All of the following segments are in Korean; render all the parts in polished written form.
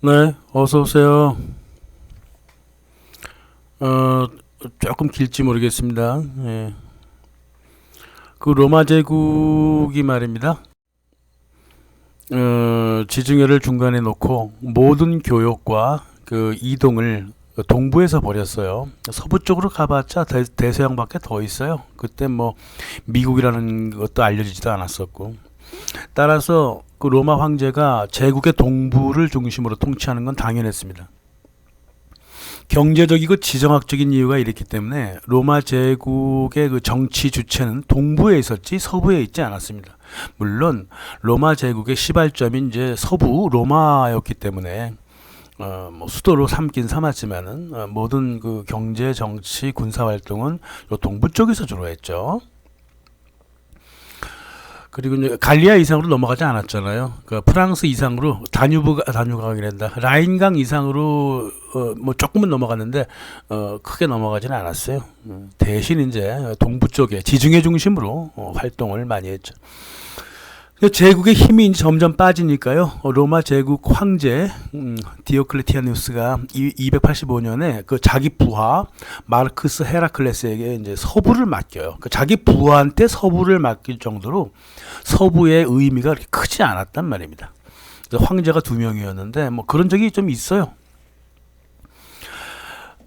네, 어서 오세요. 어, 조금 길지 모르겠습니다. 예. 그 로마 제국이 말입니다. 지중해를 중간에 놓고 모든 교역과 그 이동을 동부에서 벌였어요. 서부 쪽으로 가봤자 대서양밖에 더 있어요. 그때 뭐 미국이라는 것도 알려지지도 않았었고. 따라서 그 로마 황제가 제국의 동부를 중심으로 통치하는 건 당연했습니다. 경제적이고 지정학적인 이유가 있기 때문에 로마 제국의 그 정치 주체는 동부에 있었지 서부에 있지 않았습니다. 물론 로마 제국의 시발점이 이제 서부 로마였기 때문에 뭐 수도로 삼긴 삼았지만은 모든 그 경제, 정치, 군사 활동은 요 동부 쪽에서 주로 했죠. 그리고 이제 갈리아 이상으로 넘어가지 않았잖아요. 그 프랑스 이상으로 다뉴브강이란다. 라인강 이상으로 뭐 조금은 넘어갔는데 크게 넘어가지는 않았어요. 대신 이제 동부 쪽에 지중해 중심으로 활동을 많이 했죠. 제국의 힘이 이제 점점 빠지니까요. 로마 제국 황제 디오클레티아누스가 285년에 그 자기 부하 마르크스 헤라클레스에게 이제 서부를 맡겨요. 그 자기 부하한테 서부를 맡길 정도로 서부의 의미가 그렇게 크지 않았단 말입니다. 그래서 황제가 두 명이었는데 뭐 그런 적이 좀 있어요.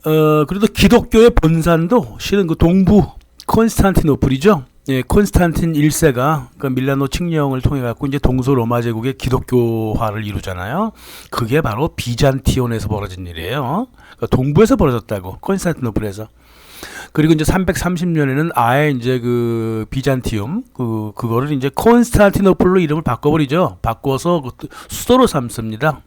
그래도 기독교의 본산도 실은 그 동부 콘스탄티노플이죠. 예, 콘스탄틴 1세가 그 밀라노 칙령을 통해 갖고 이제 동서 로마 제국의 기독교화를 이루잖아요. 그게 바로 비잔티온에서 벌어진 일이에요. 그러니까 동부에서 벌어졌다고. 콘스탄티노플에서. 그리고 이제 330년에는 아예 이제 그 비잔티움 그거를 이제 콘스탄티노플로 이름을 바꿔버리죠. 바꿔서 수도로 삼습니다.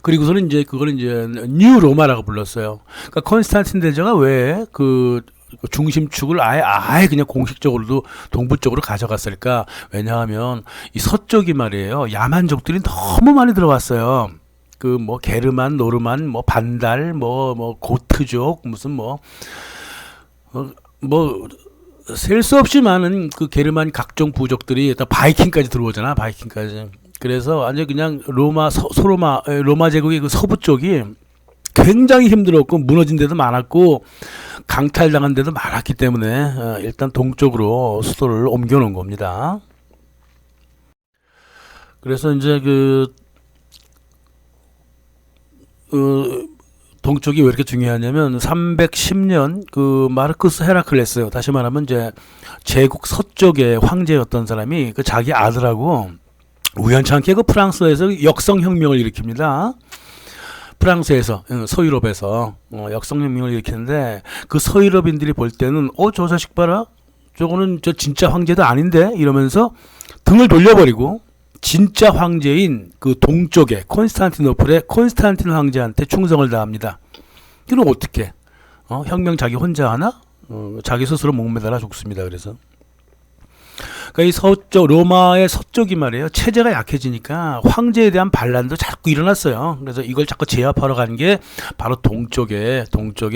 그리고서는 이제 그걸 이제 뉴 로마라고 불렀어요. 그러니까 콘스탄틴 대제가 왜그 중심축을 아예 그냥 공식적으로도 동부 쪽으로 가져갔을까? 왜냐하면 이 서쪽이 말이에요. 야만족들이 너무 많이 들어왔어요. 그 뭐 게르만, 노르만, 뭐 반달, 뭐 고트족 무슨 뭐 셀 수 없이 많은 그 게르만 각종 부족들이 다 바이킹까지 들어오잖아. 바이킹까지. 그래서 완전 그냥 로마 제국의 그 서부 쪽이 굉장히 힘들었고 무너진 데도 많았고 강탈당한 데도 많았기 때문에 일단 동쪽으로 수도를 옮겨 놓은 겁니다. 그래서 이제 동쪽이 왜 이렇게 중요하냐면 310년 그 마르크스 헤라클레스, 다시 말하면 이제 제국 서쪽의 황제였던 사람이 그 자기 아들하고 우연찮게 그 프랑스에서 역성혁명을 일으킵니다. 프랑스에서 서유럽에서 역성혁명을 일으키는데 그 서유럽인들이 볼 때는 저 자식 봐라, 저거는 저 진짜 황제도 아닌데 이러면서 등을 돌려버리고 진짜 황제인 그 동쪽의 콘스탄티노플의 콘스탄틴 황제한테 충성을 다합니다. 그럼 어떻게? 혁명 자기 혼자 하나? 자기 스스로 목매달아 죽습니다. 그래서. 그러니까 이 서쪽 로마의 서쪽이 말이에요. 체제가 약해지니까 황제에 대한 반란도 자꾸 일어났어요. 그래서 이걸 자꾸 제압하러 간 게 바로 동쪽의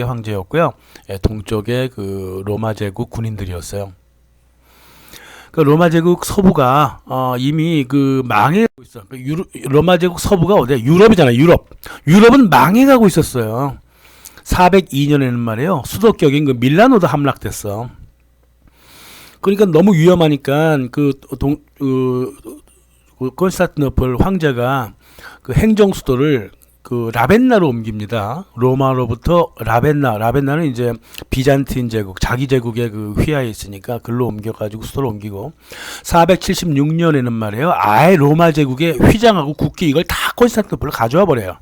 황제였고요. 예, 동쪽의 그 로마 제국 군인들이었어요. 그 로마 제국 서부가 이미 그 망해가고 있어. 로마 제국 서부가 어디야? 유럽이잖아. 유럽은 망해가고 있었어요. 402년에는 말이에요. 수도격인 그 밀라노도 함락됐어. 그러니까 너무 위험하니까 콘스탄티노플 황제가 그 행정 수도를 그 라벤나로 옮깁니다. 로마로부터 라벤나는 이제 비잔틴 제국, 자기 제국의 그 휘하에 있으니까 글로 옮겨가지고 수도를 옮기고 476년에는 말이에요. 아예 로마 제국의 휘장하고 국기 이걸 다 콘스탄티노플로 가져와 버려요.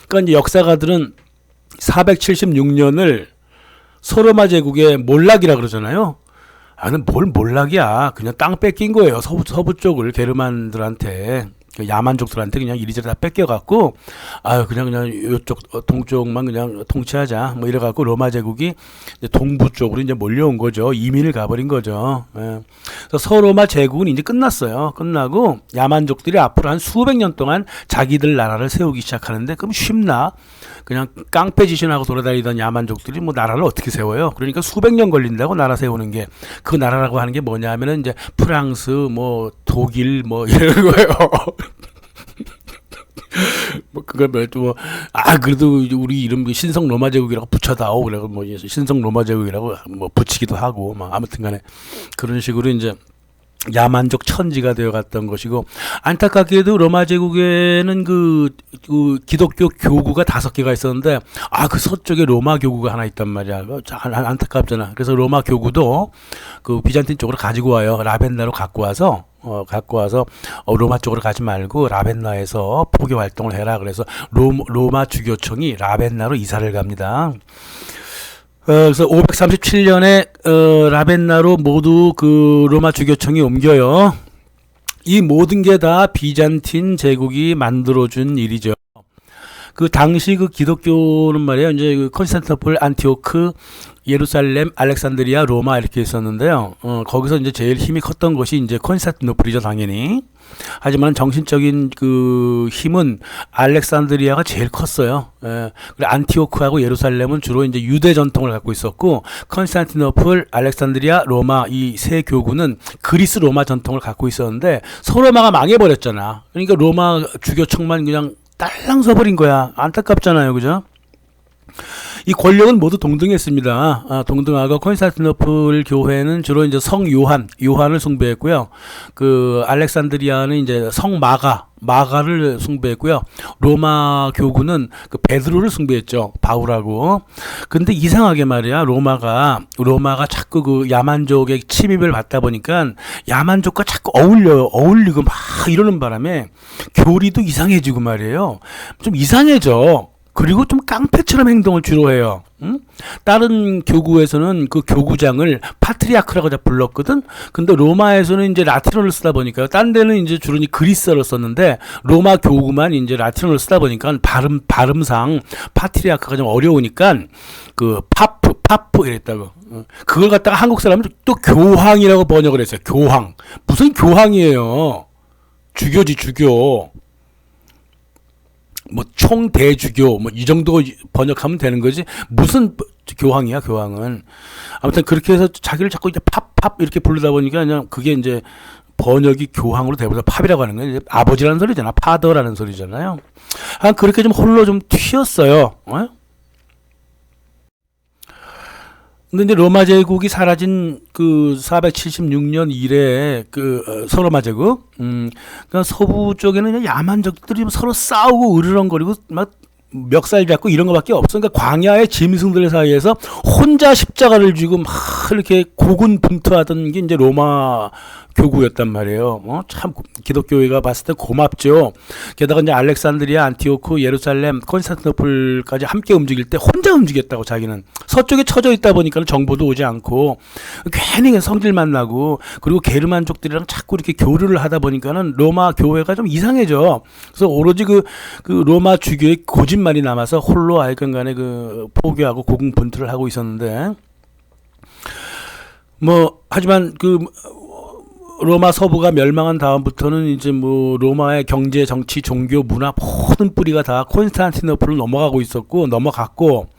그러니까 이제 역사가들은 476년을 소로마 제국의 몰락이라 그러잖아요. 뭘 몰락이야. 그냥 땅 뺏긴 거예요. 서부 쪽을 게르만들한테. 야만족들한테 그냥 이리저리 다 뺏겨갖고 그냥 이쪽 동쪽만 그냥 통치하자 뭐 이래갖고 로마 제국이 이제 동부 쪽으로 이제 몰려온 거죠. 이민을 가버린 거죠. 예. 그래서 서로마 제국은 이제 끝났어요. 끝나고 야만족들이 앞으로 한 수백 년 동안 자기들 나라를 세우기 시작하는데 그럼 쉽나? 그냥 깡패짓이나 하고 돌아다니던 야만족들이 뭐 나라를 어떻게 세워요? 그러니까 수백 년 걸린다고 나라 세우는 게. 그 나라라고 하는 게 뭐냐면은 이제 프랑스 뭐 독일 뭐 이런 거예요. 그래도 우리 이름 신성 로마 제국이라고 붙여다오. 그래고 뭐 신성 로마 제국이라고 뭐 붙이기도 하고, 뭐 아무튼간에 그런 식으로 이제 야만적 천지가 되어갔던 것이고, 안타깝게도 로마 제국에는 그 기독교 교구가 5개가 있었는데, 그 서쪽에 로마 교구가 하나 있단 말이야. 안타깝잖아. 그래서 로마 교구도 그 비잔틴 쪽으로 가지고 와요. 라벤나로 갖고 와서 로마 쪽으로 가지 말고 라벤나에서 포교 활동을 해라. 그래서 로마 주교청이 라벤나로 이사를 갑니다. 그래서 537년에 라벤나로 모두 그 로마 주교청이 옮겨요. 이 모든 게 다 비잔틴 제국이 만들어준 일이죠. 그 당시 그 기독교는 말이에요. 이제 그 콘스탄티노플, 안티오크, 예루살렘, 알렉산드리아, 로마 이렇게 있었는데요. 거기서 이제 제일 힘이 컸던 것이 이제 콘스탄티노플이죠, 당연히. 하지만 정신적인 그 힘은 알렉산드리아가 제일 컸어요. 그리고 안티오크하고 예루살렘은 주로 이제 유대 전통을 갖고 있었고, 콘스탄티노플, 알렉산드리아, 로마 이 세 교구는 그리스 로마 전통을 갖고 있었는데 서로마가 망해버렸잖아. 그러니까 로마 주교청만 그냥 딸랑 서버린 거야. 안타깝잖아요, 그죠? 이 권력은 모두 동등했습니다. 동등하고 콘스탄티노플 교회는 주로 이제 성 요한을 숭배했고요. 그 알렉산드리아는 이제 성 마가를 숭배했고요. 로마 교구는 그 베드로를 숭배했죠. 바울하고. 근데 이상하게 말이야. 로마가 자꾸 그 야만족의 침입을 받다 보니까 야만족과 자꾸 어울리고 막 이러는 바람에 교리도 이상해지고 말이에요. 좀 이상해져. 그리고 좀 깡패처럼 행동을 주로 해요. 다른 교구에서는 그 교구장을 파트리아크라고 불렀거든. 근데 로마에서는 이제 라틴어를 쓰다 보니까, 딴 데는 이제 주로 그리스어를 썼는데 로마 교구만 이제 라틴어를 쓰다 보니까 발음상 파트리아크가 좀 어려우니까 그 파프 이랬다고. 그걸 갖다가 한국 사람은 또 교황이라고 번역을 했어요. 교황. 무슨 교황이에요? 주교지, 주교. 뭐 총대주교 뭐 이 정도 번역하면 되는 거지, 무슨 교황이야, 교황은. 아무튼 그렇게 해서 자기를 자꾸 이제 팝 이렇게 부르다 보니까 그냥 그게 이제 번역이 교황으로 돼버려. 팝이라고 하는 건 이제 아버지라는 소리잖아, 파더라는 소리잖아요. 그렇게 좀 홀로 좀 튀었어요. 근데 이제 로마 제국이 사라진 그 476년 이래 그 서로마 제국, 그러니까 서부 쪽에는 야만족들이 서로 싸우고 으르렁거리고 막 멱살 잡고 이런 거밖에 없어. 그러니까 광야의 짐승들 사이에서 혼자 십자가를 쥐고 막 이렇게 고군분투하던 게 이제 로마 교구였단 말이에요. 참 기독교회가 봤을 때 고맙죠. 게다가 이제 알렉산드리아, 안티오크, 예루살렘, 콘스탄티노플까지 함께 움직일 때 혼자 움직였다고. 자기는 서쪽에 처져 있다 보니까 정보도 오지 않고 괜히 성질만 나고, 그리고 게르만족들이랑 자꾸 이렇게 교류를 하다 보니까는 로마 교회가 좀 이상해져. 그래서 오로지 그 로마 주교의 고집만이 남아서 홀로 하여간간에 그 포교하고 고군분투를 하고 있었는데, 뭐 하지만 그 로마 서부가 멸망한 다음부터는 이제 뭐 로마의 경제, 정치, 종교, 문화 모든 뿌리가 다 콘스탄티노플로 넘어갔고,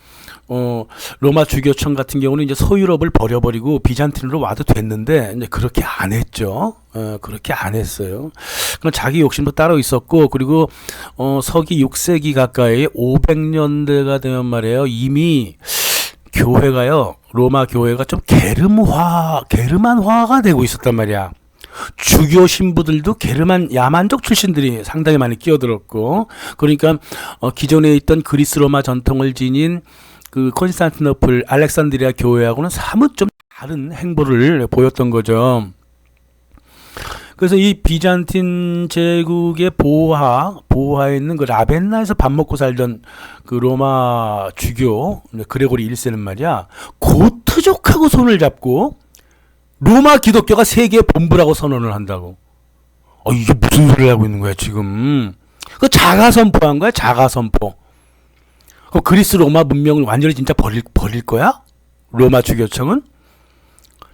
로마 주교청 같은 경우는 이제 서유럽을 버려버리고 비잔틴으로 와도 됐는데 이제 그렇게 안 했죠. 그렇게 안 했어요. 그럼 자기 욕심도 따로 있었고, 그리고 서기 6세기 가까이 500년대가 되면 말이에요, 이미 교회가요, 로마 교회가 좀 게르만화가 되고 있었단 말이야. 주교 신부들도 야만족 출신들이 상당히 많이 끼어들었고, 그러니까 기존에 있던 그리스 로마 전통을 지닌 그 콘스탄티노플, 알렉산드리아 교회하고는 사뭇 좀 다른 행보를 보였던 거죠. 그래서 이 비잔틴 제국의 보호하에 있는 그 라벤나에서 밥 먹고 살던 그 로마 주교 그레고리 1세는 말이야, 고트족하고 손을 잡고 로마 기독교가 세계 본부라고 선언을 한다고. 이게 무슨 소리를 하고 있는 거야 지금? 그 자가 선포한 거야, 자가 선포. 그 그리스 로마 문명을 완전히 진짜 버릴 거야? 로마 주교청은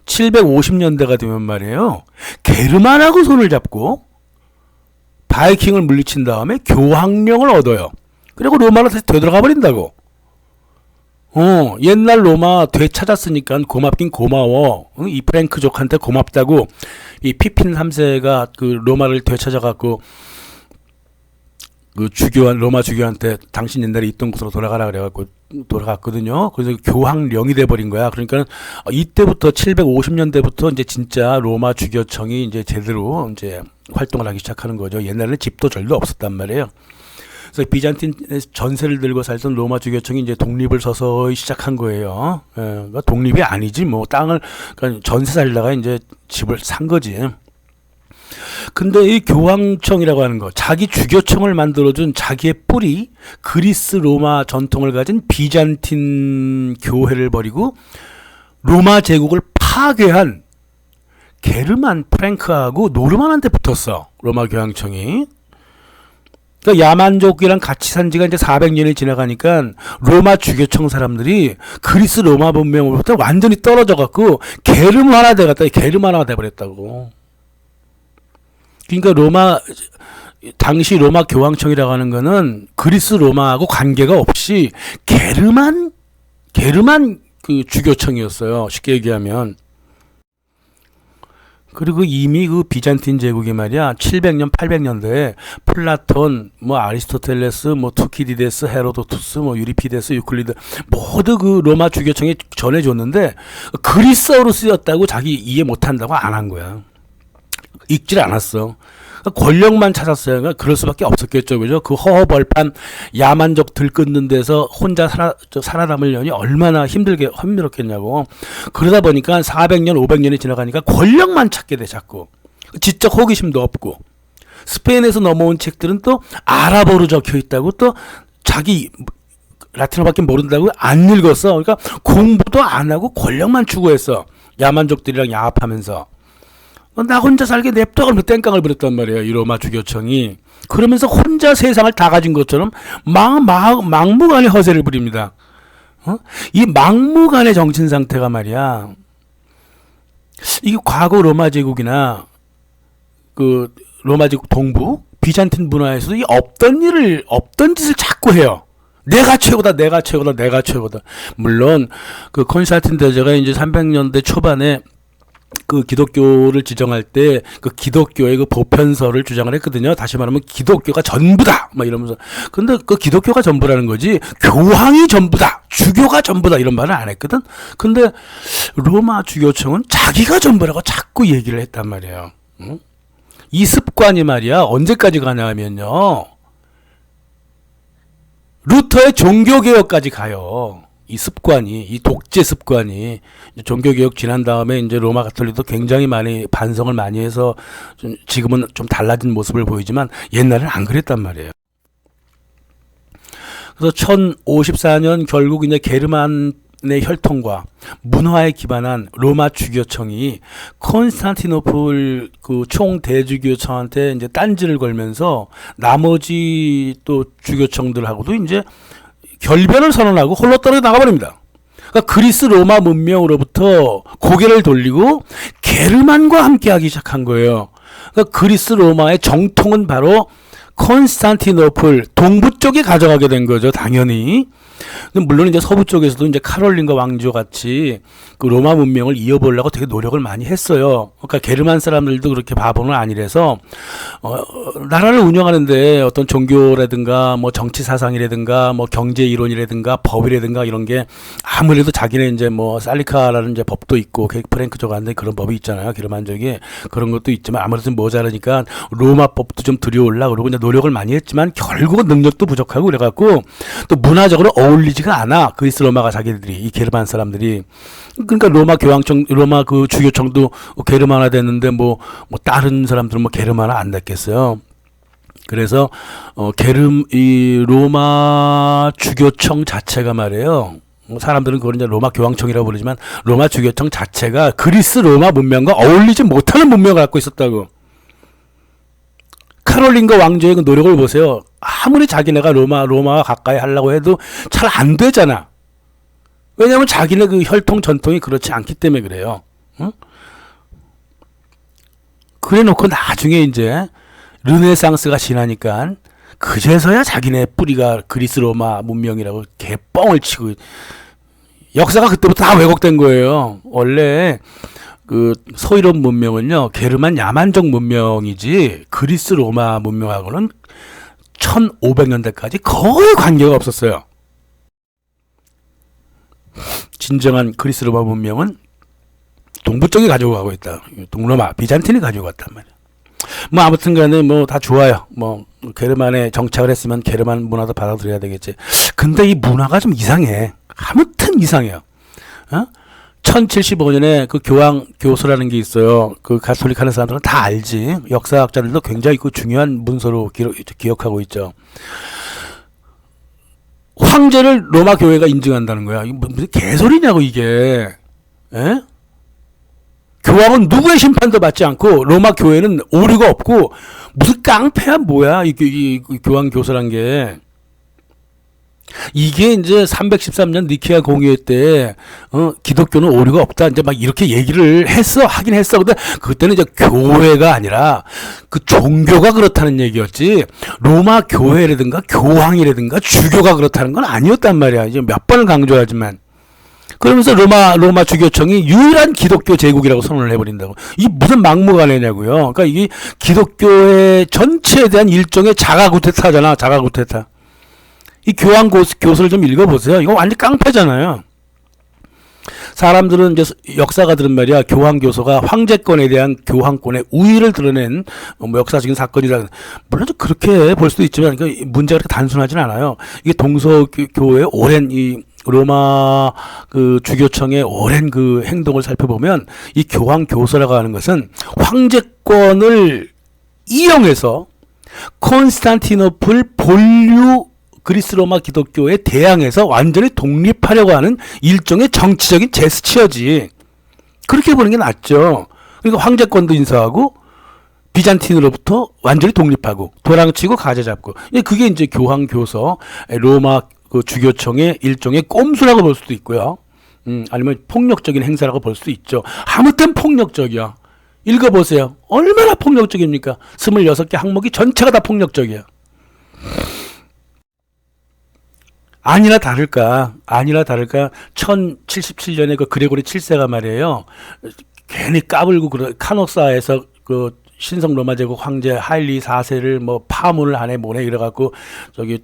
750년대가 되면 말이에요, 게르만하고 손을 잡고 바이킹을 물리친 다음에 교황령을 얻어요. 그리고 로마로 다시 되돌아가 버린다고. 옛날 로마 되찾았으니까 고맙긴 고마워. 이 프랭크족한테 고맙다고 이 피핀 3세가 그 로마를 되찾아갖고 그 주교한 로마 주교한테 당신 옛날에 있던 곳으로 돌아가라 그래갖고 돌아갔거든요. 그래서 교황령이 돼버린 거야. 그러니까 이때부터 750년대부터 이제 진짜 로마 주교청이 이제 제대로 이제 활동을 하기 시작하는 거죠. 옛날에는 집도 절도 없었단 말이에요. 그래서 비잔틴 전세를 들고 살던 로마 주교청이 이제 독립을 서서히 시작한 거예요. 예, 그러니까 독립이 아니지 뭐 땅을 그러니까 전세 살다가 이제 집을 산 거지. 근데 이 교황청이라고 하는 거, 자기 주교청을 만들어준 자기의 뿌리, 그리스 로마 전통을 가진 비잔틴 교회를 버리고 로마 제국을 파괴한 게르만 프랭크하고 노르만한테 붙었어. 로마 교황청이. 그러니까 야만족이랑 같이 산 지가 이제 400년이 지나가니까 로마 주교청 사람들이 그리스 로마 문명으로부터 완전히 떨어져 갖고 게르만화 돼갔다. 게르만화가 돼버렸다고. 그러니까 당시 로마 교황청이라고 하는 거는 그리스 로마하고 관계가 없이 게르만 그 주교청이었어요. 쉽게 얘기하면. 그리고 이미 그 비잔틴 제국이 말이야 700년 800년대에 플라톤 뭐 아리스토텔레스 뭐 투키디데스 헤로도투스 뭐 유리피데스 유클리드 모두 그 로마 주교청이 전해줬는데 그리스어로 쓰였다고 자기 이해 못한다고 안 한 거야. 읽질 않았어. 권력만 찾았어요. 그러니까 그럴 수밖에 없었겠죠. 그죠? 그 허허벌판 야만적 들끓는 데서 혼자 살아남으려니 얼마나 힘들었겠냐고. 그러다 보니까 400년, 500년이 지나가니까 권력만 찾게 돼, 자꾸. 지적 호기심도 없고. 스페인에서 넘어온 책들은 또 아랍어로 적혀 있다고 또 자기 라틴어밖에 모른다고 안 읽었어. 그러니까 공부도 안 하고 권력만 추구했어. 야만족들이랑 야합하면서. 나 혼자 살게 냅둬 그러면 땡깡을 부렸단 말이에요. 이 로마 주교청이. 그러면서 혼자 세상을 다 가진 것처럼 막무가내 허세를 부립니다. 이 막무가내 정신 상태가 말이야. 이게 과거 로마 제국이나 그 로마 제국 동부 비잔틴 문화에서도 이 없던 짓을 자꾸 해요. 내가 최고다. 물론 그 콘스탄틴 대제가 이제 300년대 초반에 그 기독교를 지정할 때 그 기독교의 그 보편설을 주장을 했거든요. 다시 말하면 기독교가 전부다 막 이러면서. 근데 그 기독교가 전부라는 거지 교황이 전부다, 주교가 전부다 이런 말은 안 했거든. 근데 로마 주교청은 자기가 전부라고 자꾸 얘기를 했단 말이에요. 응? 이 습관이 말이야 언제까지 가냐 하면요, 루터의 종교개혁까지 가요. 이 습관이, 이 독재 습관이. 종교개혁 지난 다음에 이제 로마 가톨릭도 굉장히 많이 반성을 많이 해서 지금은 좀 달라진 모습을 보이지만 옛날에는 안 그랬단 말이에요. 그래서 1054년 결국 이제 게르만의 혈통과 문화에 기반한 로마 주교청이 콘스탄티노플 그 총대주교청한테 이제 딴지를 걸면서 나머지 또 주교청들하고도 이제 결별을 선언하고 홀로 떨어져 나가버립니다. 그러니까 그리스 로마 문명으로부터 고개를 돌리고 게르만과 함께하기 시작한 거예요. 그러니까 그리스 로마의 정통은 바로 콘스탄티노플 동부 쪽에 가져가게 된 거죠, 당연히. 물론 이제 서부 쪽에서도 이제 카롤린과 왕조 같이 그 로마 문명을 이어보려고 되게 노력을 많이 했어요. 그러니까 게르만 사람들도 그렇게 바보는 아니라서 나라를 운영하는데 어떤 종교라든가 뭐 정치 사상이라든가 뭐 경제 이론이라든가 법이라든가 이런 게 아무래도 자기네 이제 뭐 살리카라는 이제 법도 있고 프랭크족한테 그런 법이 있잖아요. 게르만족이 그런 것도 있지만 아무래도 모자라니까 로마법도 좀 들여올라 그러고 이제 노력을 많이 했지만 결국은 능력도 부족하고 그래갖고 또 문화적으로 어울리지가 않아. 그리스 로마가 자기들이 이 게르만 사람들이. 그러니까 로마 교황청, 로마 그 주교청도 게르만화 됐는데 뭐 다른 사람들은 뭐 게르만화 안 됐겠어요. 그래서 이 로마 주교청 자체가 말이에요. 사람들은 그걸 이제 로마 교황청이라고 부르지만 로마 주교청 자체가 그리스 로마 문명과 어울리지 못하는 문명을 갖고 있었다고. 카롤린과 왕조의 그 노력을 보세요. 아무리 자기네가 로마와 가까이 하려고 해도 잘 안 되잖아. 왜냐하면 자기네 그 혈통 전통이 그렇지 않기 때문에 그래요. 응? 그래 놓고 나중에 이제 르네상스가 지나니까 그제서야 자기네 뿌리가 그리스 로마 문명이라고 개뻥을 치고, 역사가 그때부터 다 왜곡된 거예요. 원래 그 서유럽 문명은요 게르만 야만적 문명이지 그리스 로마 문명하고는 1500년대까지 거의 관계가 없었어요. 진정한 그리스 로마 문명은 동부 쪽이 가지고 가고 있다. 동로마, 비잔틴이 가지고 갔단 말이야. 뭐 아무튼 간에 뭐 다 좋아요. 뭐 게르만에 정착을 했으면 게르만 문화도 받아들여야 되겠지. 근데 이 문화가 좀 이상해. 아무튼 이상해요. 1075년에 그 교황 교서라는 게 있어요. 그 가톨릭 하는 사람들은 다 알지. 역사학자들도 굉장히 그 중요한 문서로 기억하고 있죠. 황제를 로마 교회가 인증한다는 거야. 이게 무슨 개소리냐고 이게. 에? 교황은 누구의 심판도 받지 않고 로마 교회는 오류가 없고 무슨 깡패야 뭐야 이 교황 교서란 게. 이게 이제 313년 니케아 공의회 때 기독교는 오류가 없다 이제 막 이렇게 얘기를 하긴 했어. 근데 그때는 이제 교회가 아니라 그 종교가 그렇다는 얘기였지 로마 교회라든가 교황이라든가 주교가 그렇다는 건 아니었단 말이야. 이제 몇 번을 강조하지만. 그러면서 로마 주교청이 유일한 기독교 제국이라고 선언을 해버린다고. 이게 무슨 막무가내냐고요. 그러니까 이게 기독교의 전체에 대한 일종의 자가 구테타잖아. 자가 구테타. 이 교황 교서를 좀 읽어보세요. 이거 완전 깡패잖아요. 사람들은 이제 역사가들은 말이야 교황 교서가 황제권에 대한 교황권의 우위를 드러낸 뭐 역사적인 사건이라 물론 좀 그렇게 볼 수도 있지만 그러니까 문제가 그렇게 단순하진 않아요. 이게 동서교의 오랜 이 로마 그 주교청의 오랜 그 행동을 살펴보면 이 교황 교서라고 하는 것은 황제권을 이용해서 콘스탄티노플 본류 그리스 로마 기독교에 대항해서 완전히 독립하려고 하는 일종의 정치적인 제스처지. 그렇게 보는 게 낫죠. 그러니까 황제권도 인수하고 비잔틴으로부터 완전히 독립하고 도랑치고 가재 잡고. 그게 이제 교황 교서 로마 그 주교청의 일종의 꼼수라고 볼 수도 있고요. 아니면 폭력적인 행사라고 볼 수도 있죠. 아무튼 폭력적이야. 읽어보세요. 얼마나 폭력적입니까? 26개 항목이 전체가 다 폭력적이야. 아니나 다를까 1077년에 그 그레고리 7세가 말이에요. 괜히 까불고 카노사에서 그 신성 로마 제국 황제 하일리 4세를 뭐 파문을 하네 뭐네 이래갖고 저기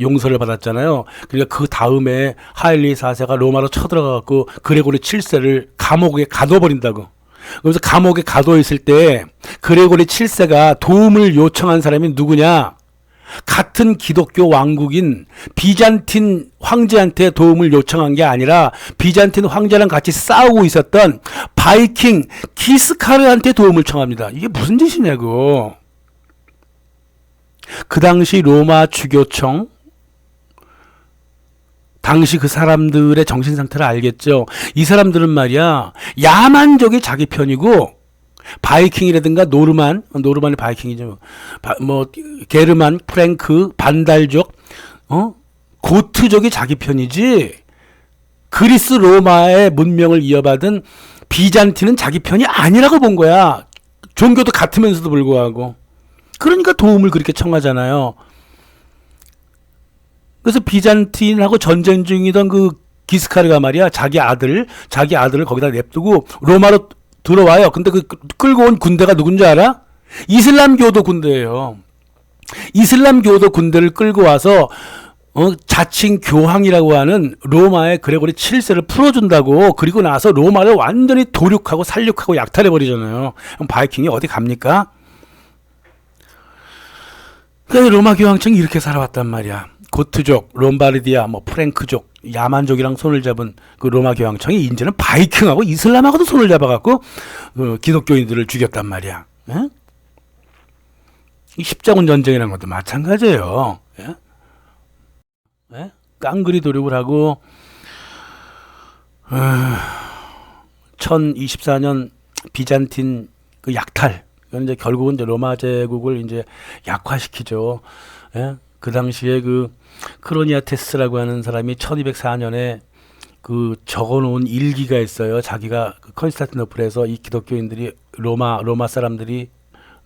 용서를 받았잖아요. 그러니까 그 다음에 하일리 4세가 로마로 쳐들어가갖고 그레고리 7세를 감옥에 가둬버린다고. 그래서 감옥에 가둬있을 때 그레고리 7세가 도움을 요청한 사람이 누구냐? 같은 기독교 왕국인 비잔틴 황제한테 도움을 요청한 게 아니라 비잔틴 황제랑 같이 싸우고 있었던 바이킹 기스카르한테 도움을 청합니다. 이게 무슨 짓이냐고. 그 당시 로마 주교청 당시 그 사람들의 정신 상태를 알겠죠. 이 사람들은 말이야 야만족이 자기 편이고 바이킹이라든가 노르만이 바이킹이죠. 뭐 게르만, 프랭크, 반달족, 고트족이 자기 편이지. 그리스 로마의 문명을 이어받은 비잔틴은 자기 편이 아니라고 본 거야. 종교도 같으면서도 불구하고. 그러니까 도움을 그렇게 청하잖아요. 그래서 비잔틴하고 전쟁 중이던 그 기스카르가 말이야 자기 아들을 거기다 냅두고 로마로 들어와요. 근데 그 끌고 온 군대가 누군지 알아? 이슬람교도 군대예요. 이슬람교도 군대를 끌고 와서 자칭 교황이라고 하는 로마의 그레고리 7세를 풀어준다고. 그리고 나서 로마를 완전히 도륙하고 살륙하고 약탈해버리잖아요. 그럼 바이킹이 어디 갑니까? 그러니까 로마 교황청이 이렇게 살아왔단 말이야. 고트족, 롬바르디아, 뭐 프랭크족, 야만족이랑 손을 잡은 그 로마 교황청이 이제는 바이킹하고 이슬람하고도 손을 잡아갖고 기독교인들을 죽였단 말이야. 에? 이 십자군 전쟁이라는 것도 마찬가지예요. 에? 에? 깡그리 도륙을 하고 1024년 비잔틴 그 약탈. 이건 이제 결국은 이제 로마 제국을 이제 약화시키죠. 에? 그 당시에 그 크로니아테스라고 하는 사람이 1204년에 그 적어놓은 일기가 있어요. 자기가 그 컨스탄티노플에서 이 기독교인들이 로마 사람들이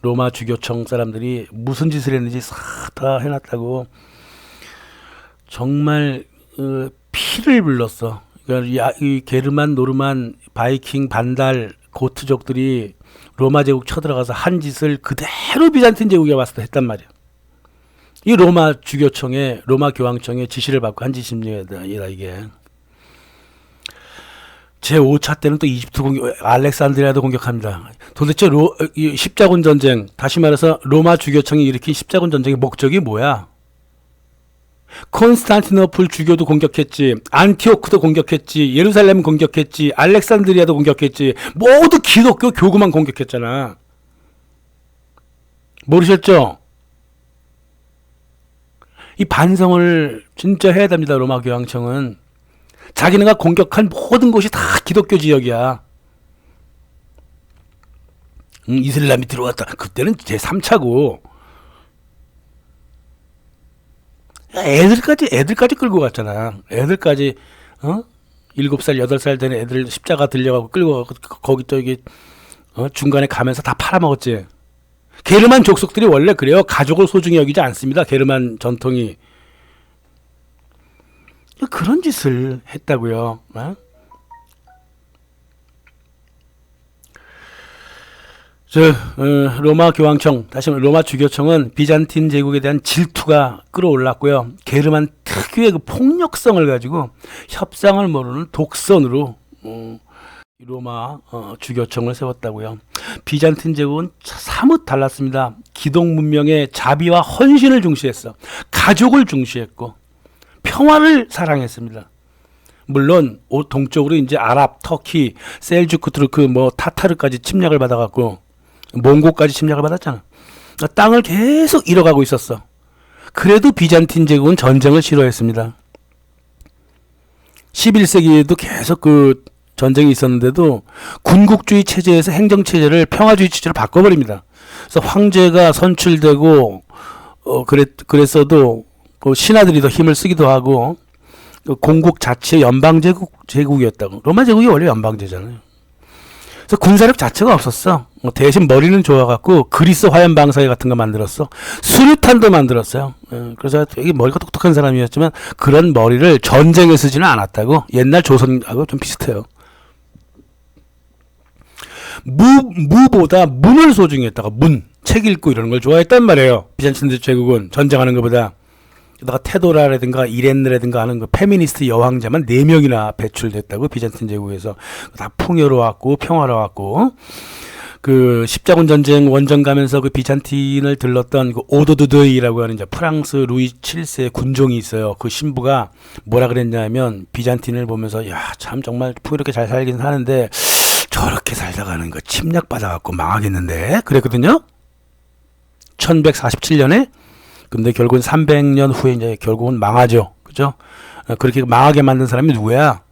로마 주교청 사람들이 무슨 짓을 했는지 싹 다 해놨다고. 정말 피를 불렀어. 그러니까 이 게르만, 노르만, 바이킹, 반달, 고트족들이 로마 제국 쳐들어가서 한 짓을 그대로 비잔틴 제국에 와서 했단 말이야. 이 로마 주교청의 로마 교황청의 지시를 받고 한 짓입니다. 이게 제5차 때는 또 이집트 알렉산드리아도 공격합니다. 도대체 이 십자군 전쟁, 다시 말해서 로마 주교청이 일으킨 십자군 전쟁의 목적이 뭐야? 콘스탄티노플 주교도 공격했지, 안티오크도 공격했지, 예루살렘 공격했지, 알렉산드리아도 공격했지, 모두 기독교 교구만 공격했잖아. 모르셨죠? 이 반성을 진짜 해야 됩니다. 로마 교황청은 자기네가 공격한 모든 곳이 다 기독교 지역이야. 이슬람이 들어왔다. 그때는 제3차고 애들까지 끌고 갔잖아. 애들까지 7살 8살 된 애들 십자가 들려가고 끌고 가고 거기 저기 중간에 가면서 다 팔아먹었지. 게르만 족속들이 원래 그래요. 가족을 소중히 여기지 않습니다. 게르만 전통이. 그런 짓을 했다고요. 로마 교황청, 다시 말해 로마 주교청은 비잔틴 제국에 대한 질투가 끌어올랐고요. 게르만 특유의 그 폭력성을 가지고 협상을 모르는 독선으로 로마 주교청을 세웠다고요. 비잔틴 제국은 사뭇 달랐습니다. 기독 문명의 자비와 헌신을 중시했어. 가족을 중시했고 평화를 사랑했습니다. 물론 동쪽으로 이제 아랍, 터키, 셀주크, 투르크, 타타르까지 침략을 받아갖고 몽고까지 침략을 받았잖아. 땅을 계속 잃어가고 있었어. 그래도 비잔틴 제국은 전쟁을 싫어했습니다. 11세기에도 계속 그 전쟁이 있었는데도 군국주의 체제에서 행정체제를 평화주의 체제로 바꿔버립니다. 그래서 황제가 선출되고 그랬어도 그 신하들이 더 힘을 쓰기도 하고 공국 자체 연방제국이었다고. 로마 제국이 원래 연방제잖아요. 그래서 군사력 자체가 없었어. 대신 머리는 좋아갖고 그리스 화염 방사기 같은 거 만들었어. 수류탄도 만들었어요. 그래서 되게 머리가 똑똑한 사람이었지만 그런 머리를 전쟁에 쓰지는 않았다고. 옛날 조선하고 좀 비슷해요. 무보다 문을 소중히 했다가 책 읽고 이러는 걸 좋아했단 말이에요. 비잔틴 제국은 전쟁하는 것보다. 게다가 테도라라든가 이렌느라든가 하는 그 페미니스트 여왕자만 4명이나 배출됐다고. 비잔틴 제국에서 다 풍요로웠고 평화로웠고. 그 십자군 전쟁 원정 가면서 그 비잔틴을 들렀던 그 오도드드이라고 하는 이제 프랑스 루이 7세 군종이 있어요. 그 신부가 뭐라 그랬냐면 비잔틴을 보면서 야, 참 정말 풍요롭게 잘 살긴 하는데 저렇게 살다가는 거 침략받아갖고 망하겠는데 그랬거든요. 1147년에. 근데 결국은 300년 후에 이제 결국은 망하죠. 그죠? 그렇게 망하게 만든 사람이 누구야?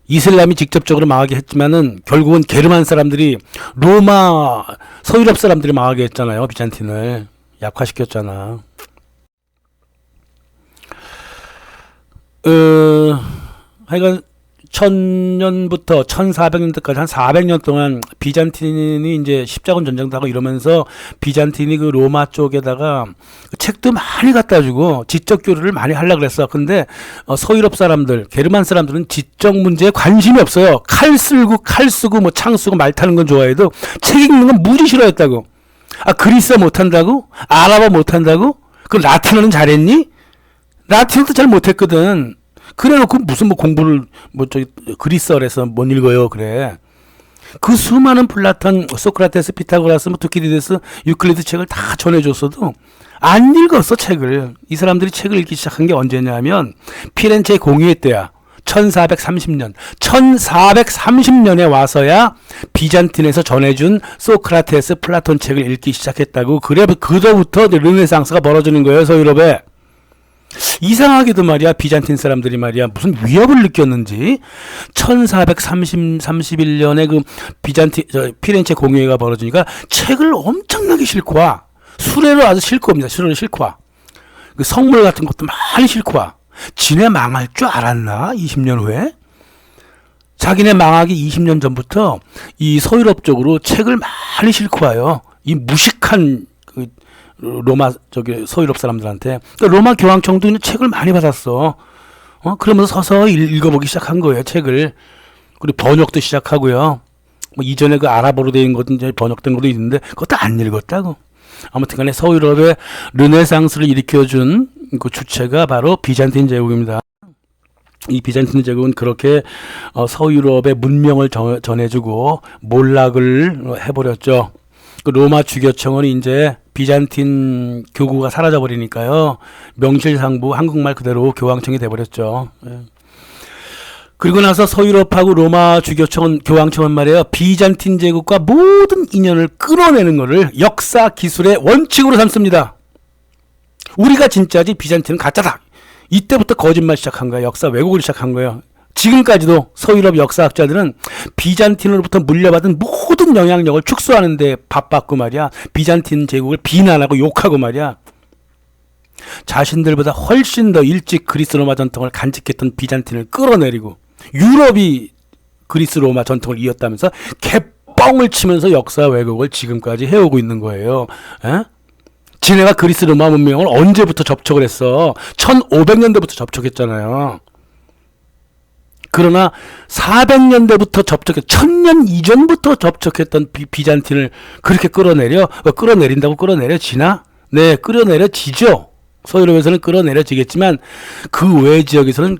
이슬람이 직접적으로 망하게 했지만은 결국은 게르만 사람들이 로마 서유럽 사람들이 망하게 했잖아요. 비잔틴을 약화시켰잖아. 하여간 1000년부터 1400년대까지 한 400년 동안 비잔틴이 이제 십자군 전쟁도 하고 이러면서 비잔틴이 그 로마 쪽에다가 책도 많이 갖다 주고 지적 교류를 많이 하려고 그랬어. 근데 서유럽 사람들, 게르만 사람들은 지적 문제에 관심이 없어요. 칼 쓰고 창 쓰고 말 타는 건 좋아해도 책 읽는 건 무지 싫어했다고. 아, 그리스어 못 한다고? 아랍어 못 한다고? 그 라틴어는 잘했니? 라틴어도 잘 못했거든. 그래놓고 무슨 공부를 그리스어에서 못 읽어요. 그래. 그 수많은 플라톤, 소크라테스, 피타고라스, 투키디데스, 유클리드 책을 다 전해줬어도 안 읽었어. 책을. 이 사람들이 책을 읽기 시작한 게 언제냐면 피렌체 공의회 때야. 1430년. 1430년에 와서야 비잔틴에서 전해준 소크라테스, 플라톤 책을 읽기 시작했다고. 그래, 그로부터 르네상스가 벌어지는 거예요. 서유럽에. 이상하게도 말이야, 비잔틴 사람들이 말이야, 무슨 위협을 느꼈는지 1431년에 그 피렌체 공의회가 벌어지니까 책을 엄청나게 싣고 와. 수레로 아주 싣고 옵니다. 수레로 싣고 와. 그 성물 같은 것도 많이 싣고 와. 지네 망할 줄 알았나? 20년 후에? 자기네 망하기 20년 전부터 이 서유럽 쪽으로 책을 많이 싣고 와요. 이 무식한 로마 서유럽 사람들한테. 그러니까 로마 교황청도 책을 많이 받았어. 그러면서 서서히 읽어보기 시작한 거예요. 책을. 그리고 번역도 시작하고요. 이전에 그 아랍어로 된 것도 이제 번역된 것도 있는데 그것도 안 읽었다고. 아무튼간에 서유럽의 르네상스를 일으켜준 그 주체가 바로 비잔틴 제국입니다. 이 비잔틴 제국은 그렇게 서유럽의 문명을 전해주고 몰락을 해버렸죠. 그 로마 주교청은 이제 비잔틴 교구가 사라져 버리니까요, 명실상부 한국말 그대로 교황청이 돼버렸죠. 예. 그리고 나서 서유럽하고 로마 주교청은, 교황청은 말이에요, 비잔틴 제국과 모든 인연을 끌어내는 것을 역사 기술의 원칙으로 삼습니다. 우리가 진짜지 비잔틴은 가짜다. 이때부터 거짓말 시작한 거예요. 역사 왜곡을 시작한 거예요. 지금까지도 서유럽 역사학자들은 비잔틴으로부터 물려받은 모든 영향력을 축소하는 데 바빴고 말이야, 비잔틴 제국을 비난하고 욕하고 말이야, 자신들보다 훨씬 더 일찍 그리스 로마 전통을 간직했던 비잔틴을 끌어내리고 유럽이 그리스 로마 전통을 이었다면서 개뻥을 치면서 역사 왜곡을 지금까지 해오고 있는 거예요. 에? 지네가 그리스 로마 문명을 언제부터 접촉을 했어? 1500년대부터 접촉했잖아요. 그러나 400년대부터 1000년 이전부터 접촉했던 비잔틴을 그렇게 끌어내린다고 끌어내려지나? 네, 끌어내려지죠. 서유럽에서는 끌어내려지겠지만 그 외 지역에서는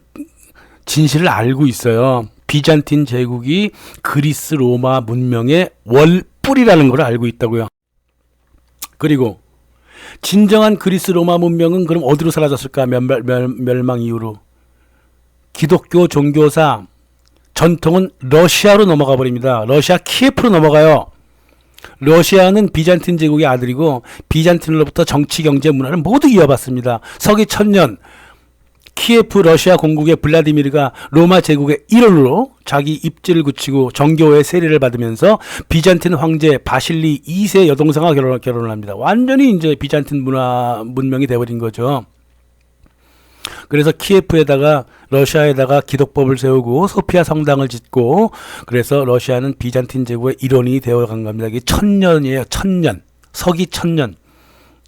진실을 알고 있어요. 비잔틴 제국이 그리스 로마 문명의 원뿔이라는 걸 알고 있다고요. 그리고 진정한 그리스 로마 문명은 그럼 어디로 사라졌을까? 멸망 이후로 기독교 종교사 전통은 러시아로 넘어가 버립니다. 러시아 키예프로 넘어가요. 러시아는 비잔틴 제국의 아들이고 비잔틴으로부터 정치, 경제, 문화를 모두 이어받습니다. 서기 1000년 키예프 러시아 공국의 블라디미르가 로마 제국의 일원으로 자기 입지를 굳히고 정교회 세례를 받으면서 비잔틴 황제 바실리 2세 여동생과 결혼을 합니다. 완전히 이제 비잔틴 문명이 돼버린 거죠. 그래서 키예프에다가, 러시아에다가 기독법을 세우고 소피아 성당을 짓고, 그래서 러시아는 비잔틴 제국의 일원이 되어간 겁니다. 이게 1000년이에요. 1000년. 서기 1000년.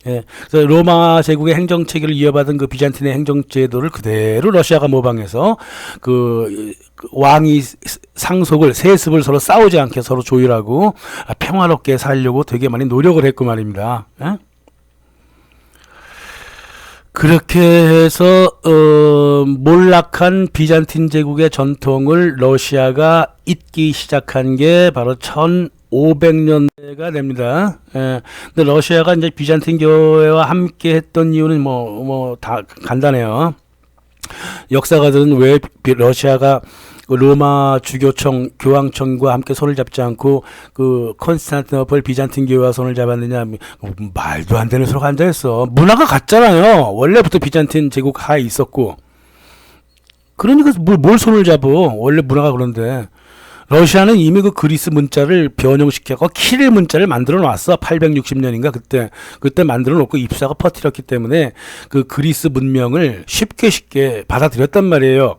예. 그래서 로마 제국의 행정체계를 이어받은 그 비잔틴의 행정제도를 그대로 러시아가 모방해서 그 왕이 상속을, 세습을 서로 싸우지 않게 서로 조율하고 평화롭게 살려고 되게 많이 노력을 했고 말입니다. 예? 그렇게 해서 몰락한 비잔틴 제국의 전통을 러시아가 잊기 시작한 게 바로 1500년대가 됩니다. 예. 근데 러시아가 이제 비잔틴 교회와 함께 했던 이유는 다 간단해요. 역사가들은 왜 러시아가 로마 주교청, 교황청과 함께 손을 잡지 않고 그 콘스탄티노플 비잔틴 교회와 손을 잡았느냐? 말도 안 되는 소리가 앉아있어. 문화가 같잖아요. 원래부터 비잔틴 제국 하에 있었고. 그러니까 뭘 손을 잡어? 원래 문화가 그런데. 러시아는 이미 그 그리스 문자를 변형시켜서 키릴 문자를 만들어 놨어. 860년인가 그때 만들어 놓고 입사가 퍼뜨렸기 때문에 그 그리스 문명을 쉽게 받아들였단 말이에요.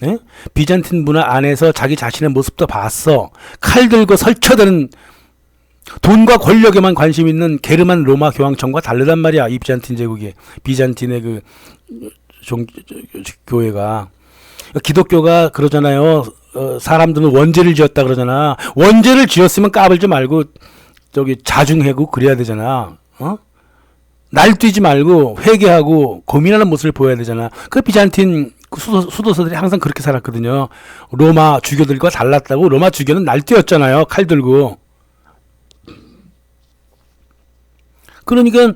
예? 비잔틴 문화 안에서 자기 자신의 모습도 봤어. 칼 들고 설쳐드는, 돈과 권력에만 관심 있는 게르만 로마 교황청과 다르단 말이야. 이 비잔틴 제국이, 비잔틴의 그 교회가. 기독교가 그러잖아요. 사람들은 원죄를 지었다 그러잖아. 원죄를 지었으면 까불지 말고 자중하고 그래야 되잖아. 날뛰지 말고 회개하고 고민하는 모습을 보여야 되잖아. 그 비잔틴 수도사들이 항상 그렇게 살았거든요. 로마 주교들과 달랐다고. 로마 주교는 날뛰었잖아요. 칼 들고. 그러니까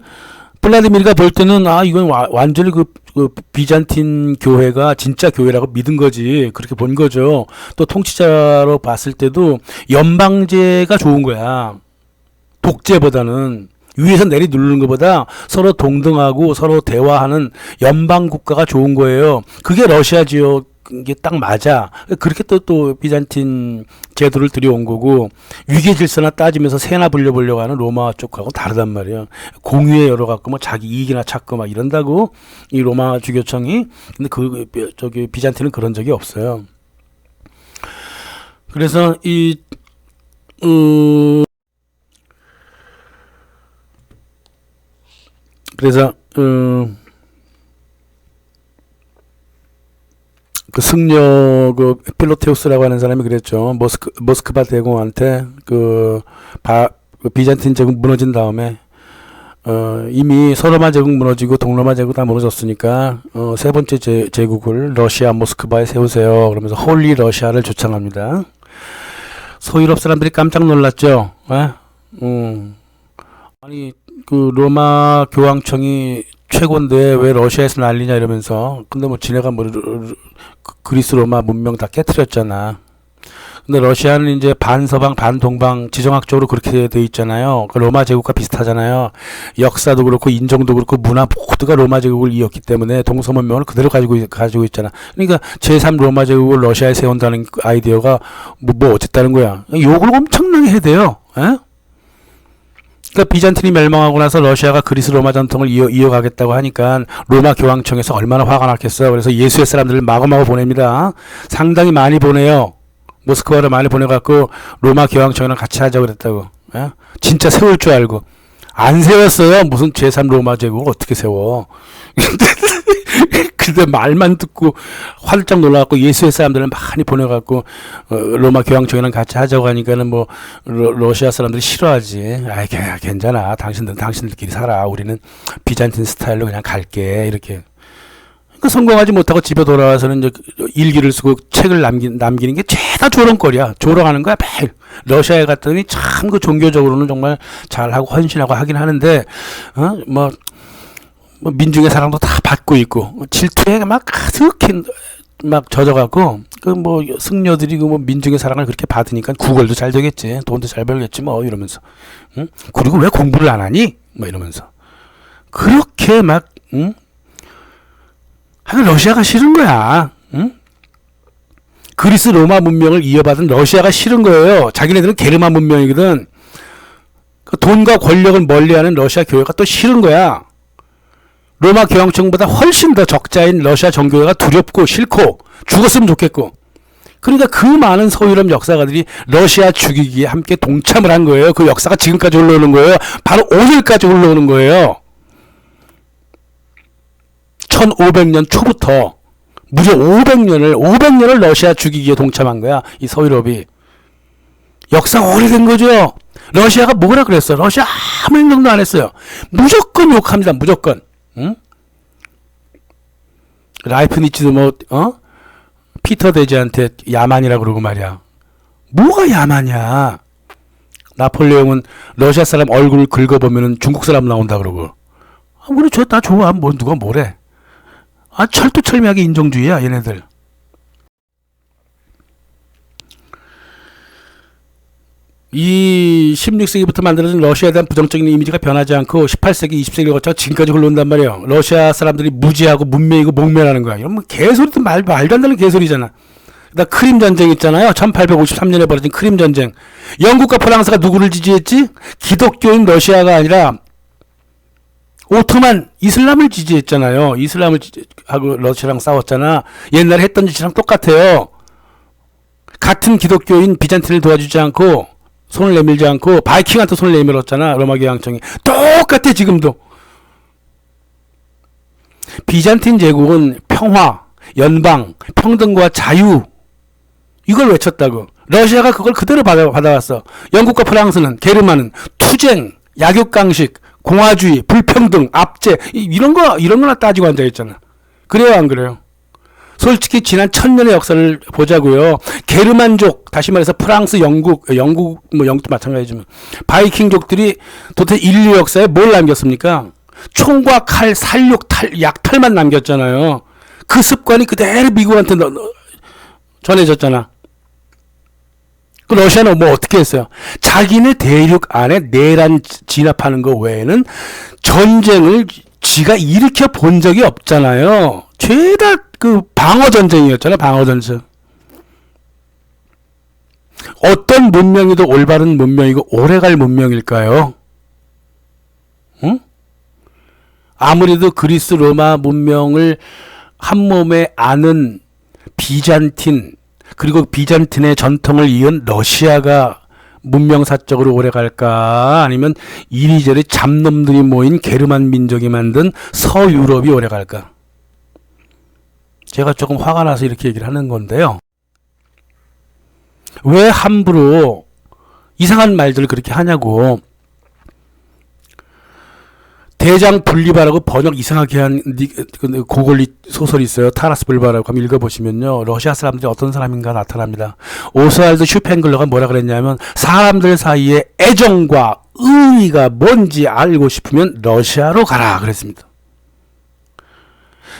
블라디미르가 볼 때는 이건 완전히 그 비잔틴 교회가 진짜 교회라고 믿은 거지. 그렇게 본 거죠. 또 통치자로 봤을 때도 연방제가 좋은 거야. 독재보다는. 위에서 내리 누르는 것보다 서로 동등하고 서로 대화하는 연방 국가가 좋은 거예요. 그게 러시아지요. 이게 딱 맞아. 그렇게 또 비잔틴 제도를 들여온 거고, 위계 질서나 따지면서 세나 불려보려고 하는 로마 쪽하고 다르단 말이에요. 공유에 열어갖고 자기 이익이나 찾고 이런다고 이 로마 주교청이. 근데 비잔틴은 그런 적이 없어요. 그래서 그 승려 필로테우스라고 하는 사람이 그랬죠. 모스크바 대공한테 그 비잔틴 제국 무너진 다음에 이미 서로마 제국 무너지고 동로마 제국 다 무너졌으니까 세 번째 제국을 러시아 모스크바에 세우세요. 그러면서 홀리 러시아를 주창합니다. 소유럽 사람들이 깜짝 놀랐죠. 아니 그 로마 교황청이 최고인데 왜 러시아에서 난리냐 이러면서. 근데 뭐 지네가 뭐 그리스 로마 문명 다 깨트렸잖아. 근데 러시아는 이제 반서방 반동방 지정학적으로 그렇게 돼 있잖아요. 그 로마 제국과 비슷하잖아요. 역사도 그렇고 인종도 그렇고 문화 모두가 로마 제국을 이었기 때문에 동서문명을 그대로 가지고 있잖아. 그러니까 제3 로마 제국을 러시아에 세운다는 아이디어가 뭐 어쨌다는 거야. 욕을 엄청나게 해대요. 에? 그러니까 비잔틴이 멸망하고 나서 러시아가 그리스 로마 전통을 이어가겠다고 하니까 로마 교황청에서 얼마나 화가 났겠어요. 그래서 예수의 사람들을 마구마구 보냅니다. 상당히 많이 보내요. 모스크바를 많이 보내갖고 로마 교황청이랑 같이 하자고 그랬다고. 예? 진짜 세울 줄 알고. 안 세웠어요. 무슨 제3 로마 제국을 어떻게 세워. 근데 말만 듣고 활짝 놀라갖고 예수의 사람들을 많이 보내갖고 로마 교황청이랑 같이 하자고 하니까는 뭐 러시아 사람들이 싫어하지. 아이 괜찮아. 당신들끼리 살아. 우리는 비잔틴 스타일로 그냥 갈게. 이렇게. 그 성공하지 못하고 집에 돌아와서는 이제 일기를 쓰고 책을 남기는 게 죄다 조롱거리야. 조롱하는 거야 매일. 러시아에 갔더니 참 그 종교적으로는 정말 잘하고 헌신하고 하긴 하는데 뭐 민중의 사랑도 다 받고 있고 질투에 막 가득히 막 젖어갖고 그 뭐 승려들이 그 뭐 민중의 사랑을 그렇게 받으니까 구걸도 잘 되겠지. 돈도 잘 벌겠지 뭐 이러면서. 응? 그리고 왜 공부를 안 하니? 뭐 이러면서. 그렇게 막 러시아가 싫은 거야. 응? 그리스 로마 문명을 이어받은 러시아가 싫은 거예요. 자기네들은 게르만 문명이거든. 그 돈과 권력을 멀리하는 러시아 교회가 또 싫은 거야. 로마 교황청보다 훨씬 더 적자인 러시아 정교회가 두렵고 싫고 죽었으면 좋겠고. 그러니까 그 많은 서유럽 역사가들이 러시아 죽이기에 함께 동참을 한 거예요. 그 역사가 지금까지 흘러오는 거예요. 바로 오늘까지 흘러오는 거예요. 1500년 초부터 무려 500년을 러시아 죽이기에 동참한 거야. 이 서유럽이. 역사 오래된 거죠. 러시아가 뭐라 그랬어? 러시아 아무 행동도 안 했어요. 무조건 욕합니다. 무조건. 응? 라이프니츠도 뭐 피터 대제한테 야만이라고 그러고 말이야. 뭐가 야만이야? 나폴레옹은 러시아 사람 얼굴 긁어보면 중국 사람 나온다 그러고. 그래 나 좋아. 뭐 누가 뭐래. 철두철미하게 인종주의야 얘네들. 이 16세기부터 만들어진 러시아에 대한 부정적인 이미지가 변하지 않고 18세기, 20세기를 거쳐 지금까지 흘러온단 말이에요. 러시아 사람들이 무지하고 문명이고 목매라는 거야. 이런 뭐 개소리도 말도 안 되는 개소리잖아. 그다음 크림 전쟁 있잖아요. 1853년에 벌어진 크림 전쟁. 영국과 프랑스가 누구를 지지했지? 기독교인 러시아가 아니라 오토만 이슬람을 지지했잖아요. 이슬람을 하고 러시아랑 싸웠잖아. 옛날에 했던 짓이랑 똑같아요. 같은 기독교인 비잔틴을 도와주지 않고 손을 내밀지 않고 바이킹한테 손을 내밀었잖아. 로마 교황청이. 똑같아 지금도. 비잔틴 제국은 평화, 연방, 평등과 자유 이걸 외쳤다고. 러시아가 그걸 그대로 받아왔어. 영국과 프랑스는 게르만은 투쟁, 약육강식, 공화주의, 불평등, 압제 이런 거나 따지고 앉아있잖아. 그래요 안 그래요? 솔직히 지난 1000년의 역사를 보자고요. 게르만족, 다시 말해서 프랑스, 영국도 마찬가지지만 바이킹족들이 도대체 인류 역사에 뭘 남겼습니까? 총과 칼, 살육, 약탈만 남겼잖아요. 그 습관이 그대로 미국한테 전해졌잖아. 그 러시아는 뭐 어떻게 했어요? 자기네 대륙 안에 내란 진압하는 거 외에는 전쟁을 지가 일으켜 본 적이 없잖아요. 죄다 그 방어전쟁이었잖아요. 방어전쟁. 어떤 문명이도 올바른 문명이고 오래갈 문명일까요? 응? 아무래도 그리스 로마 문명을 한몸에 아는 비잔틴 그리고 비잔틴의 전통을 이은 러시아가 문명사적으로 오래갈까? 아니면 이리저리 잡놈들이 모인 게르만 민족이 만든 서유럽이 오래갈까? 제가 조금 화가 나서 이렇게 얘기를 하는 건데요. 왜 함부로 이상한 말들을 그렇게 하냐고. 대장 분리바라고 번역 이상하게 한 고골리 소설이 있어요. 타라스 불바라고 한번 읽어보시면요. 러시아 사람들이 어떤 사람인가 나타납니다. 오스왈드 슈팽글러가 뭐라 그랬냐면 사람들 사이에 애정과 의의가 뭔지 알고 싶으면 러시아로 가라 그랬습니다.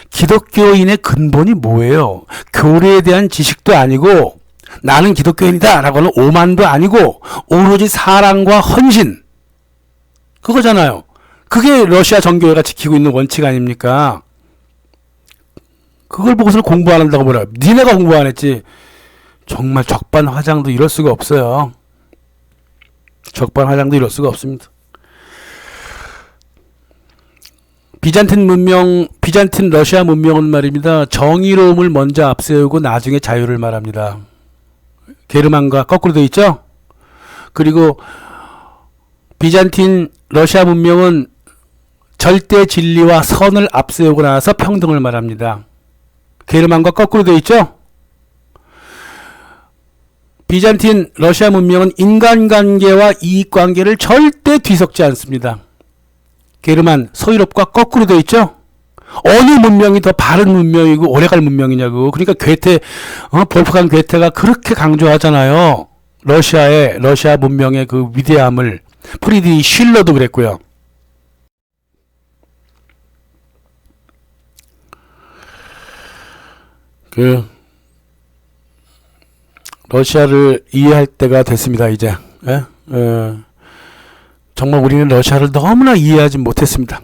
기독교인의 근본이 뭐예요? 교리에 대한 지식도 아니고 나는 기독교인이다 라고 하는 오만도 아니고 오로지 사랑과 헌신 그거잖아요. 그게 러시아 정교회가 지키고 있는 원칙 아닙니까? 그걸 보고서 공부 안 한다고 뭐라. 니네가 공부 안 했지. 정말 적반하장도 이럴 수가 없어요. 적반하장도 이럴 수가 없습니다. 비잔틴 러시아 문명은 말입니다. 정의로움을 먼저 앞세우고 나중에 자유를 말합니다. 게르만과 거꾸로 되어 있죠? 그리고 비잔틴 러시아 문명은 절대 진리와 선을 앞세우고 나서 평등을 말합니다. 게르만과 거꾸로 되어 있죠? 비잔틴 러시아 문명은 인간관계와 이익관계를 절대 뒤섞지 않습니다. 게르만, 서유럽과 거꾸로 되어 있죠? 어느 문명이 더 바른 문명이고 오래갈 문명이냐고. 그러니까 볼프강 괴테가 그렇게 강조하잖아요. 러시아 문명의 그 위대함을. 프리드리히 쉴러도 그랬고요. 러시아를 이해할 때가 됐습니다. 이제. 예? 정말 우리는 러시아를 너무나 이해하지 못했습니다.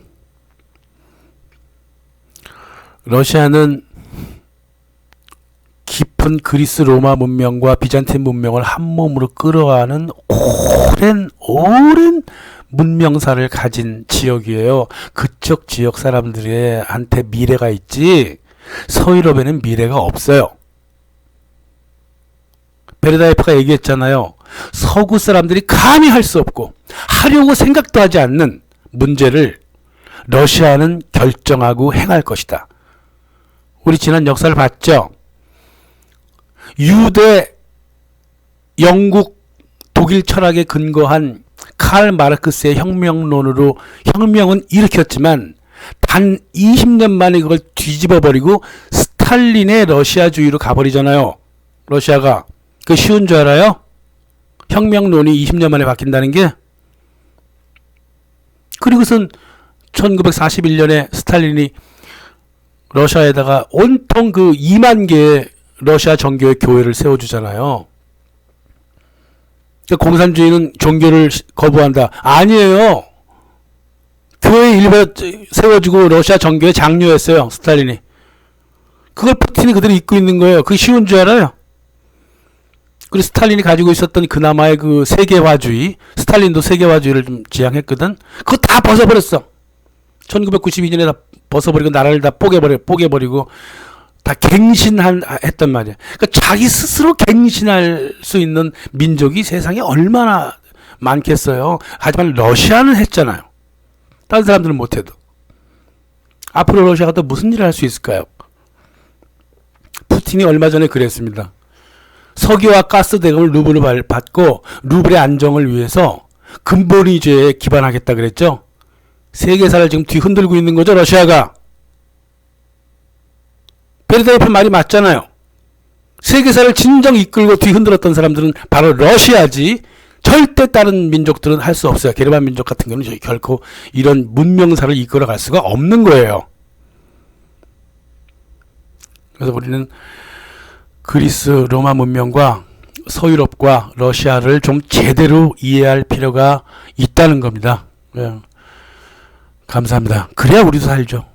러시아는 깊은 그리스 로마 문명과 비잔틴 문명을 한 몸으로 끌어가는 오랜 문명사를 가진 지역이에요. 그쪽 지역 사람들한테 미래가 있지 서유럽에는 미래가 없어요. 베르다이프가 얘기했잖아요. 서구 사람들이 감히 할 수 없고 하려고 생각도 하지 않는 문제를 러시아는 결정하고 행할 것이다. 우리 지난 역사를 봤죠. 유대, 영국, 독일 철학에 근거한 칼 마르크스의 혁명론으로 혁명은 일으켰지만 단 20년 만에 그걸 뒤집어버리고 스탈린의 러시아주의로 가버리잖아요. 러시아가. 그 쉬운 줄 알아요? 혁명론이 20년 만에 바뀐다는 게. 그리고선 1941년에 스탈린이 러시아에다가 온통 그 2만 개의 러시아 정교의 교회를 세워주잖아요. 그러니까 공산주의는 종교를 거부한다. 아니에요. 교회 일부 세워주고 러시아 정교의 장로였어요. 스탈린이. 그걸 푸틴이 그대로 입고 있는 거예요. 그게 쉬운 줄 알아요? 그리고 스탈린이 가지고 있었던 그나마의 그 세계화주의, 스탈린도 세계화주의를 좀 지향했거든. 그거 다 벗어버렸어. 1992년에 다 벗어버리고 나라를 다 뽀개버리고 다 갱신했단 말이야. 그러니까 자기 스스로 갱신할 수 있는 민족이 세상에 얼마나 많겠어요. 하지만 러시아는 했잖아요. 다른 사람들은 못해도. 앞으로 러시아가 또 무슨 일을 할 수 있을까요? 푸틴이 얼마 전에 그랬습니다. 석유와 가스 대금을 루블을 받고 루블의 안정을 위해서 근본위주의에 기반하겠다 그랬죠. 세계사를 지금 뒤흔들고 있는 거죠. 러시아가. 베르다이프 말이 맞잖아요. 세계사를 진정 이끌고 뒤흔들었던 사람들은 바로 러시아지 절대 다른 민족들은 할 수 없어요. 게르만 민족 같은 경우는 결코 이런 문명사를 이끌어갈 수가 없는 거예요. 그래서 우리는 그리스 로마 문명과 서유럽과 러시아를 좀 제대로 이해할 필요가 있다는 겁니다. 감사합니다. 그래야 우리도 살죠.